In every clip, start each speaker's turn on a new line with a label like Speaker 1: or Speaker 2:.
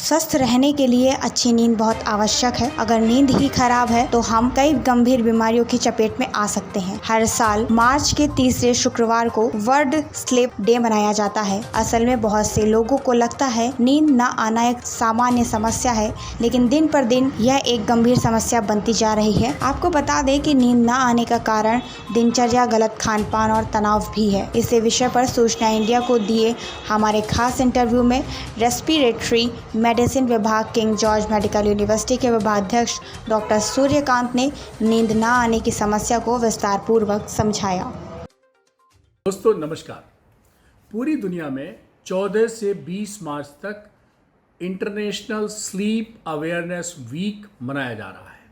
Speaker 1: स्वस्थ रहने के लिए अच्छी नींद बहुत आवश्यक है। अगर नींद ही खराब है तो हम कई गंभीर बीमारियों की चपेट में आ सकते हैं। हर साल मार्च के तीसरे शुक्रवार को वर्ल्ड स्लीप डे मनाया जाता है। असल में बहुत से लोगों को लगता है नींद न आना एक सामान्य समस्या है, लेकिन दिन पर दिन यह एक गंभीर समस्या बनती जा रही है। आपको बता दें कि नींद न आने का कारण दिनचर्या, गलत खान पान और तनाव भी है। इसी विषय पर सूचना इंडिया को दिए हमारे खास इंटरव्यू में रेस्पिरेटरी मेडिसिन विभाग किंग जॉर्ज मेडिकल यूनिवर्सिटी के विभागाध्यक्ष डॉक्टर सूर्यकांत ने नींद न आने की समस्या को विस्तार पूर्वक समझाया।
Speaker 2: दोस्तों नमस्कार। पूरी दुनिया में 14 से 20 मार्च तक इंटरनेशनल स्लीप अवेयरनेस वीक मनाया जा रहा है।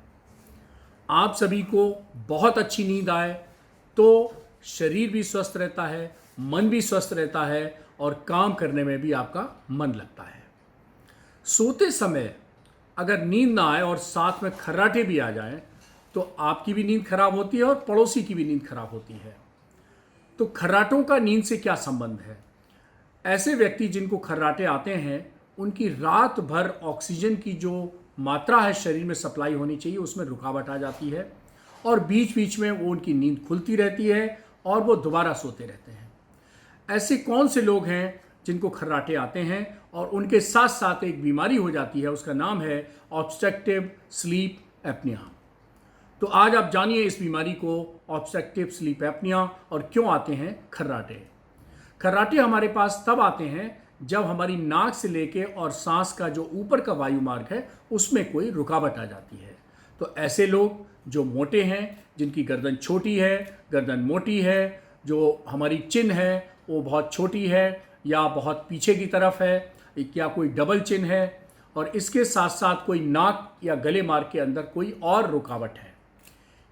Speaker 2: आप सभी को बहुत अच्छी नींद आए तो शरीर भी स्वस्थ रहता है, मन भी स्वस्थ रहता है और काम करने में भी आपका मन लगता है। सोते समय अगर नींद ना आए और साथ में खर्राटे भी आ जाएं तो आपकी भी नींद खराब होती है और पड़ोसी की भी नींद खराब होती है। तो खर्राटों का नींद से क्या संबंध है? ऐसे व्यक्ति जिनको खर्राटे आते हैं उनकी रात भर ऑक्सीजन की जो मात्रा है शरीर में सप्लाई होनी चाहिए उसमें रुकावट आ जाती है और बीच बीच में वो उनकी नींद खुलती रहती है और वो दोबारा सोते रहते हैं। ऐसे कौन से लोग हैं जिनको खर्राटे आते हैं और उनके साथ साथ एक बीमारी हो जाती है, उसका नाम है ऑब्स्ट्रक्टिव स्लीप एपनिया। तो आज आप जानिए इस बीमारी को, ऑब्स्ट्रक्टिव स्लीप एपनिया, और क्यों आते हैं खर्राटे। खर्राटे हमारे पास तब आते हैं जब हमारी नाक से लेके और सांस का जो ऊपर का वायु मार्ग है उसमें कोई रुकावट आ जाती है। तो ऐसे लोग जो मोटे हैं, जिनकी गर्दन छोटी है, गर्दन मोटी है, जो हमारी चिन है वो बहुत छोटी है या बहुत पीछे की तरफ है, या कोई डबल चिन है और इसके साथ साथ कोई नाक या गले मार्ग के अंदर कोई और रुकावट है,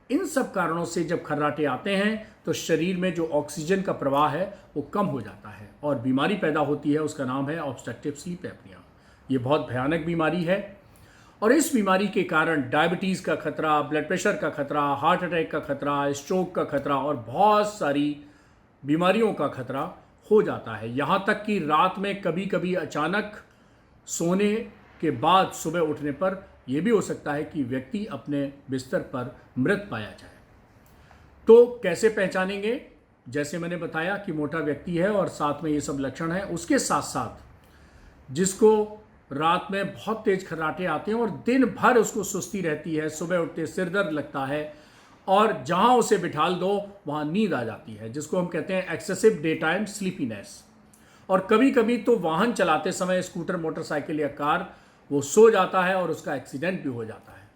Speaker 2: इन सब कारणों से जब खर्राटे आते हैं तो शरीर में जो ऑक्सीजन का प्रवाह है वो कम हो जाता है और बीमारी पैदा होती है। उसका नाम है ऑब्स्ट्रक्टिव स्लीप एपनिया। ये बहुत भयानक बीमारी है और इस बीमारी के कारण डायबिटीज़ का खतरा, ब्लड प्रेशर का खतरा, हार्ट अटैक का खतरा, स्ट्रोक का खतरा और बहुत सारी बीमारियों का खतरा हो जाता है। यहाँ तक कि रात में कभी कभी अचानक सोने के बाद सुबह उठने पर यह भी हो सकता है कि व्यक्ति अपने बिस्तर पर मृत पाया जाए। तो कैसे पहचानेंगे? जैसे मैंने बताया कि मोटा व्यक्ति है और साथ में ये सब लक्षण है, उसके साथ साथ जिसको रात में बहुत तेज खर्राटे आते हैं और दिन भर उसको सुस्ती रहती है, सुबह उठते सिर दर्द लगता है और जहां उसे बिठाल दो वहां नींद आ जाती है, जिसको हम कहते हैं एक्सेसिव डे टाइम स्लीपीनेस। और कभी कभी तो वाहन चलाते समय स्कूटर, मोटरसाइकिल या कार वो सो जाता है और उसका एक्सीडेंट भी हो जाता है।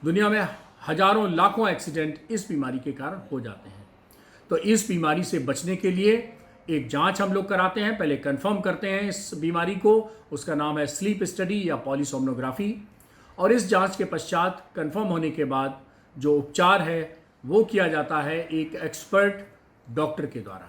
Speaker 2: दुनिया में हजारों लाखों एक्सीडेंट इस बीमारी के कारण हो जाते हैं। तो इस बीमारी से बचने के लिए एक जांच हम लोग कराते हैं, पहले कंफर्म करते हैं इस बीमारी को, उसका नाम है स्लीप स्टडी या पॉलीसोम्नोग्राफी। और इस जांच के पश्चात कंफर्म होने के बाद जो उपचार है वो किया जाता है एक एक्सपर्ट डॉक्टर के द्वारा।